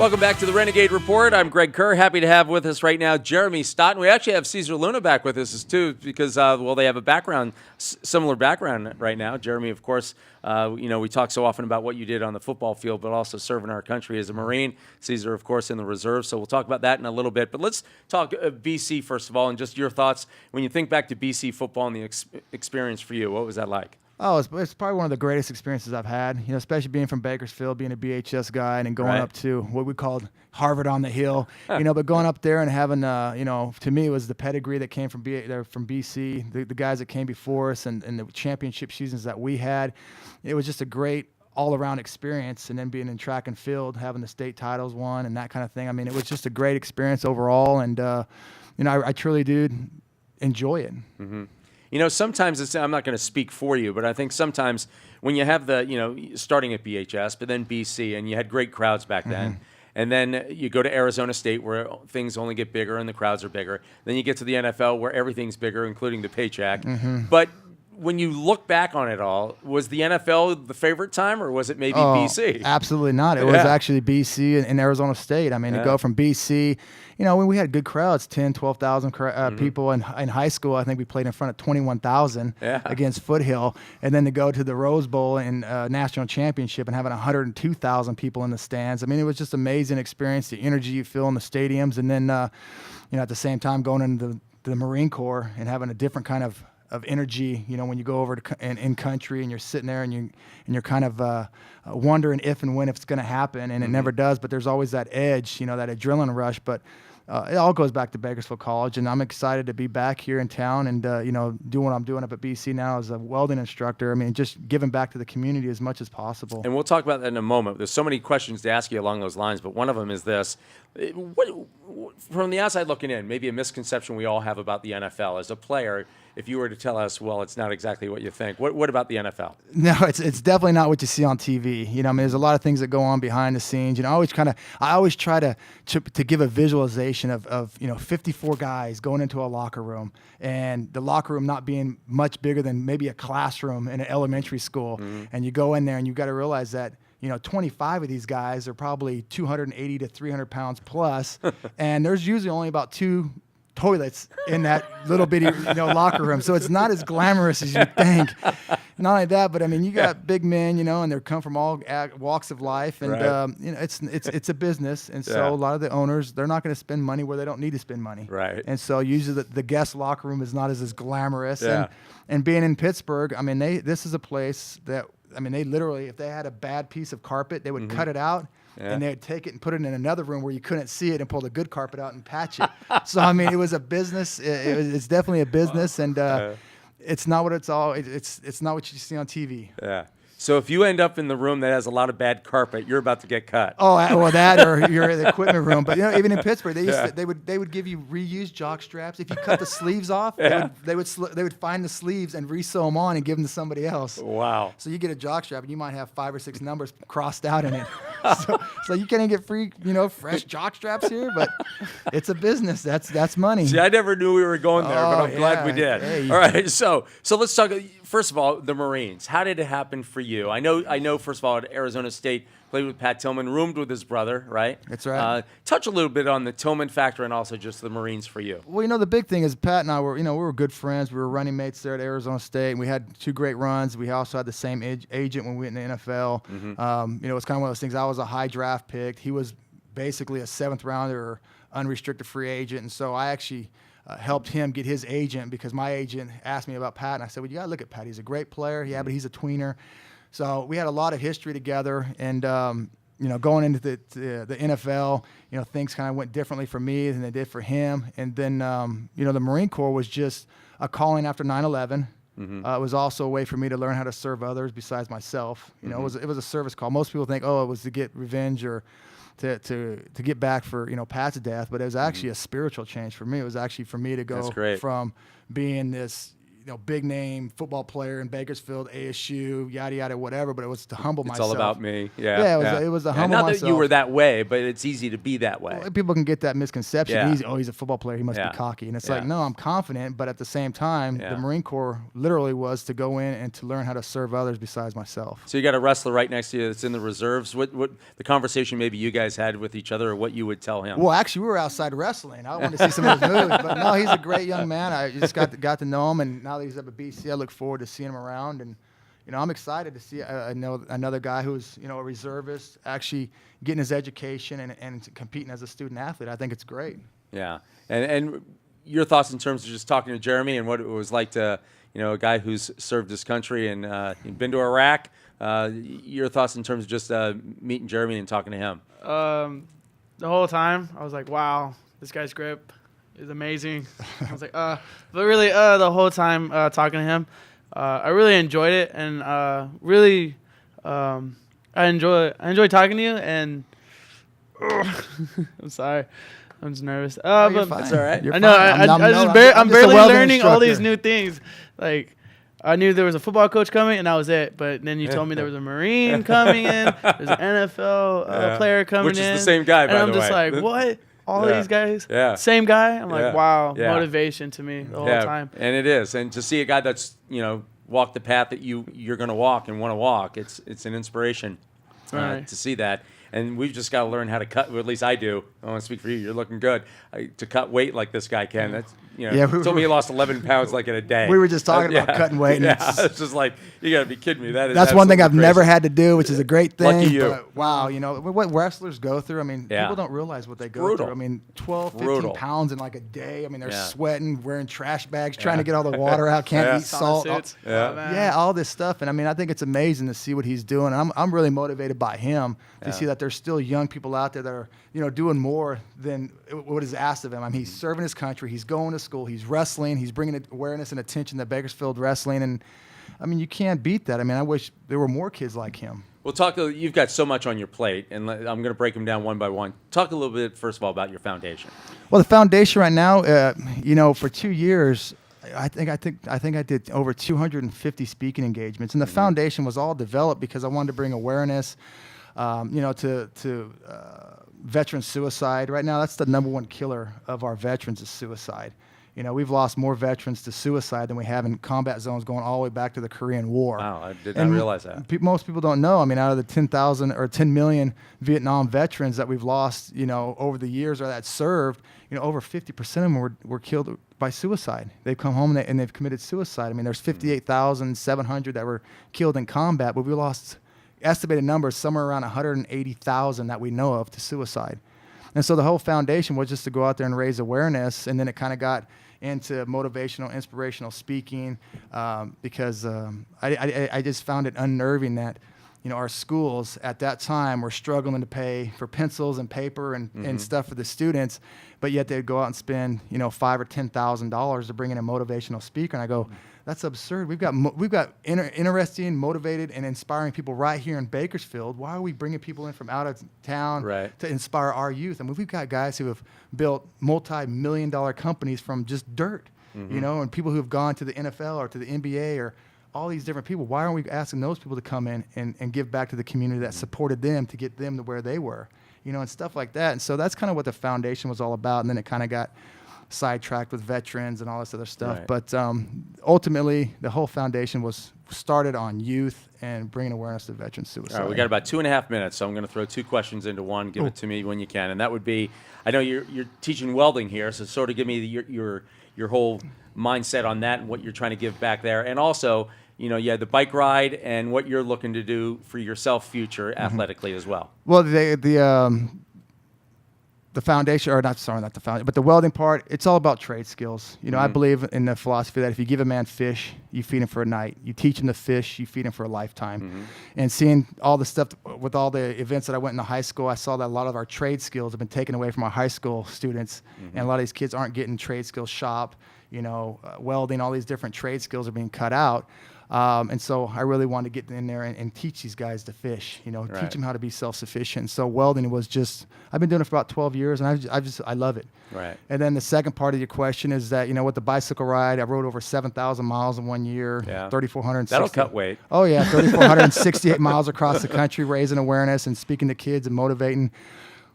Welcome back to the Renegade Report. I'm Greg Kerr. Happy to have with us right now Jeremy Stoughton. We actually have Cesar Luna back with us too because, they have a similar background right now. Jeremy, of course, we talk so often about what you did on the football field, but also serving our country as a Marine. Cesar, of course, in the reserve. So we'll talk about that in a little bit. But let's talk BC first of all, and just your thoughts when you think back to BC football and the experience for you. What was that like? Oh, it's probably one of the greatest experiences I've had, especially being from Bakersfield, being a BHS guy, and then going up to what we called Harvard on the Hill, but going up there and having, to me, it was the pedigree that came from BC, the guys that came before us and the championship seasons that we had. It was just a great all-around experience, and then being in track and field, having the state titles won and that kind of thing. I mean, it was just a great experience overall, and, I truly do enjoy it. Mm-hmm. Sometimes I'm not going to speak for you, but I think sometimes when you have starting at BHS, but then BC, and you had great crowds back then, and then you go to Arizona State where things only get bigger and the crowds are bigger. Then you get to the NFL where everything's bigger, including the paycheck. But when you look back on it all, was the NFL the favorite time, or was it maybe BC? Absolutely not. It was actually BC and Arizona State. I mean, to go from BC, when we had good crowds, 10, 12,000 people in high school. I think we played in front of 21,000 against Foothill. And then to go to the Rose Bowl and national championship and having 102,000 people in the stands. I mean, it was just an amazing experience, the energy you feel in the stadiums. And then, at the same time, going into the Marine Corps and having a different kind of energy, when you go over to in country and you're sitting there and you're kind of wondering if and when it's going to happen, and it never does. But there's always that edge, that adrenaline rush. But it all goes back to Bakersfield College, and I'm excited to be back here in town and doing what I'm doing up at BC now as a welding instructor. I mean, just giving back to the community as much as possible. And we'll talk about that in a moment. There's so many questions to ask you along those lines, but one of them is this: from the outside looking in, maybe a misconception we all have about the NFL as a player. If you were to tell us, well, it's not exactly what you think. What about the NFL? No, it's definitely not what you see on TV. There's a lot of things that go on behind the scenes. I always try to give a visualization of 54 guys going into a locker room, and the locker room not being much bigger than maybe a classroom in an elementary school. And you go in there and you got to realize that 25 of these guys are probably 280 to 300 pounds plus, and there's usually only about 2 toilets in that little bitty locker room, so it's not as glamorous as you think. Not only that, but I mean, you got big men, and they come from all walks of life, and it's a business, and so a lot of the owners, they're not going to spend money where they don't need to spend money, right? And so usually the guest locker room is not as glamorous, and being in Pittsburgh, I mean, this is a place that, I mean, they literally, if they had a bad piece of carpet, they would cut it out. And they'd take it and put it in another room where you couldn't see it and pull the good carpet out and patch it. So, I mean, it was a business. It's definitely a business, and it's not what it's not what you see on TV. Yeah. So if you end up in the room that has a lot of bad carpet, you're about to get cut. Oh, well, that or you're in the equipment room. But even in Pittsburgh, they would give you reused jock straps. If you cut the sleeves off, they would find the sleeves and re-sew them on and give them to somebody else. Wow! So you get a jock strap and you might have 5 or 6 numbers crossed out in it. So you can't get free, fresh jock straps here. But it's a business. That's money. See, I never knew we were going there, but I'm glad we did. Hey. All right, so let's talk. First of all, the Marines. How did it happen for you? I know. First of all, at Arizona State, played with Pat Tillman, roomed with his brother, right? That's right. Touch a little bit on the Tillman factor and also just the Marines for you. Well, the big thing is Pat and I were, we were good friends. We were running mates there at Arizona State, and we had 2 great runs. We also had the same agent when we went in the NFL. It's kind of one of those things. I was a high draft pick. He was basically a 7th rounder or unrestricted free agent, and so I actually helped him get his agent because my agent asked me about Pat, and I said, well, you got to look at Pat. He's a great player. Yeah, but he's a tweener. So we had a lot of history together, and going into the NFL, things kind of went differently for me than they did for him. And then, the Marine Corps was just a calling after 9/11. It was also a way for me to learn how to serve others besides myself. It was a service call. Most people think, it was to get revenge or to get back for Pat's death, but it was actually a spiritual change for me. It was actually for me to go from being this big name football player in Bakersfield, ASU, yada yada, whatever. But it was to humble myself. It's all about me. Yeah. Yeah, it was to humble not myself. Not that you were that way, but it's easy to be that way. Well, people can get that misconception. Yeah. He's a football player. He must be cocky. And it's like, no, I'm confident. But at the same time, the Marine Corps literally was to go in and to learn how to serve others besides myself. So you got a wrestler right next to you that's in the reserves. What the conversation maybe you guys had with each other, or what you would tell him? Well, actually, we were outside wrestling. I wanted to see some of his moves. But no, he's a great young man. I just got to know him. And now that he's up at BC, I look forward to seeing him around. And, I'm excited to see another guy who's, a reservist actually getting his education and competing as a student athlete. I think it's great. Yeah. And your thoughts in terms of just talking to Jeremy and what it was like to, a guy who's served his country and been to Iraq. Your thoughts in terms of just meeting Jeremy and talking to him? The whole time, I was like, wow, this guy's grip is amazing. I was like, but really, the whole time talking to him, I really enjoyed it, and really, I enjoy talking to you. And I'm sorry, I'm just nervous. But that's all right. You're I know. fine. I'm barely learning all these new things. Like, I knew there was a football coach coming, and that was it. But then you told me there was a Marine coming in, there's an NFL player coming in, which is the same guy, by the way. And I'm just like, what? All these guys? Yeah. Same guy? I'm like, wow, Yeah. motivation to me the whole time. And it is. And to see a guy that's, walked the path that you're going to walk and want to walk, it's an inspiration to see that. And we've just got to learn how to cut. Well, at least I do. I want to speak for you. You're looking good. To cut weight like this guy can. That's told me he lost 11 pounds like in a day. We were just talking about cutting weight. And it's just like, you got to be kidding me. That's one thing I've never had to do, which is a great thing. Lucky you. But wow, what wrestlers go through. I mean, people don't realize what they go through. I mean, 12, 15 pounds in like a day. I mean, they're sweating, wearing trash bags, trying to get all the water out, can't eat salt. All this stuff. And I mean, I think it's amazing to see what he's doing. I'm really motivated by him to see that there's still young people out there that are, doing more than what is asked of him. I mean, he's serving his country. He's going to school. He's wrestling. He's bringing awareness and attention to Bakersfield wrestling. And, I mean, you can't beat that. I mean, I wish there were more kids like him. Well, you've got so much on your plate, and I'm going to break them down one by one. Talk a little bit, first of all, about your foundation. Well, the foundation right now, for 2 years, I think I did over 250 speaking engagements. And the foundation was all developed because I wanted to bring awareness, to veteran suicide. Right now, that's the number one killer of our veterans is suicide. We've lost more veterans to suicide than we have in combat zones going all the way back to the Korean War. Wow, I did not realize that. Most people don't know. I mean, out of the 10,000 or 10 million Vietnam veterans that we've lost, over the years or that served, over 50% of them were killed by suicide. They've come home and they've committed suicide. I mean, there's 58,700 that were killed in combat, but we lost estimated numbers somewhere around 180,000 that we know of to suicide. And so the whole foundation was just to go out there and raise awareness, and then it kind of got into motivational, inspirational speaking because I just found it unnerving that our schools at that time were struggling to pay for pencils and paper and stuff for the students, but yet they'd go out and spend $5,000 or $10,000 to bring in a motivational speaker. And I go, that's absurd. We've got interesting, motivated, and inspiring people right here in Bakersfield. Why are we bringing people in from out of town to inspire our youth? I mean, we've got guys who have built multi-million-dollar companies from just dirt, and people who have gone to the NFL or to the NBA or all these different people. Why aren't we asking those people to come in and give back to the community that supported them to get them to where they were, and stuff like that. And so that's kind of what the foundation was all about. And then it kind of got sidetracked with veterans and all this other stuff. Right. But ultimately, the whole foundation was started on youth and bringing awareness to veteran suicide. All right, we got about 2.5 minutes, so I'm going to throw two questions into one. Give it to me when you can, and that would be: I know you're teaching welding here, so sort of give me your whole mindset on that and what you're trying to give back there, and also the bike ride and what you're looking to do for yourself future athletically as well. Well, the foundation, or not the foundation, but the welding part, it's all about trade skills. I believe in the philosophy that if you give a man fish, you feed him for a night. You teach him to fish, you feed him for a lifetime. And seeing all the stuff with all the events that I went into high school, I saw that a lot of our trade skills have been taken away from our high school students. And a lot of these kids aren't getting trade skills shop, welding, all these different trade skills are being cut out. And so I really wanted to get in there and teach these guys to fish, teach them how to be self-sufficient. So welding was just, I've been doing it for about 12 years, and I love it. Right. And then the second part of your question is that, with the bicycle ride, I rode over 7,000 miles in 1 year, 3,460. That'll cut weight. Oh, yeah, 3,468 miles across the country, raising awareness and speaking to kids and motivating.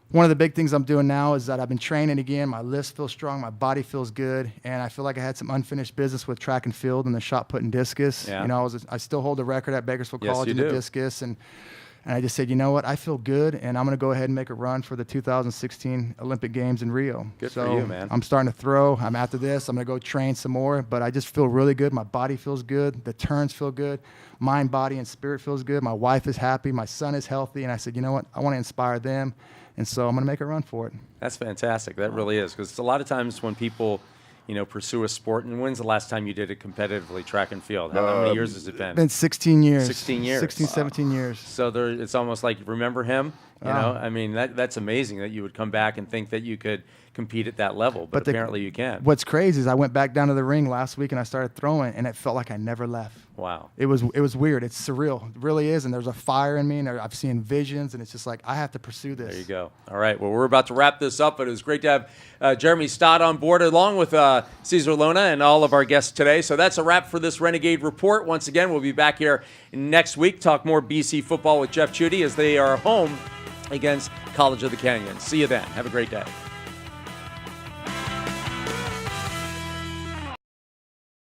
One of the big things I'm doing now is that I've been training again. My lifts feel strong. My body feels good. And I feel like I had some unfinished business with track and field and the shot put and discus. Yeah. I still hold the record at Bakersfield Yes, College you in the do. discus. And I just said, you know what? I feel good, and I'm going to go ahead and make a run for the 2016 Olympic Games in Rio. Good for you, man. I'm starting to throw. After this, I'm going to go train some more. But I just feel really good. My body feels good. The turns feel good. Mind, body, and spirit feels good. My wife is happy. My son is healthy. And I said, you know what? I want to inspire them. And so I'm going to make a run for it. That's fantastic. That really is, because a lot of times when people, pursue a sport, and when's the last time you did it competitively, track and field? How many years has it been? It's been 16 years. 16 years. 16, Wow. 17 years. So it's almost like, remember him? I mean, that's amazing that you would come back and think that you could compete at that level, but apparently you can. What's crazy is I went back down to the ring last week and I started throwing, and it felt like I never left. Wow. It was weird. It's surreal. It really is. And there's a fire in me, and I've seen visions, and it's just like, I have to pursue this. There you go. All right. Well, we're about to wrap this up, but it was great to have Jeremy Stott on board, along with Cesar Luna and all of our guests today. So that's a wrap for this Renegade Report. Once again, we'll be back here next week, talk more BC football with Jeff Chudy as they are home against College of the Canyons. See you then. Have a great day.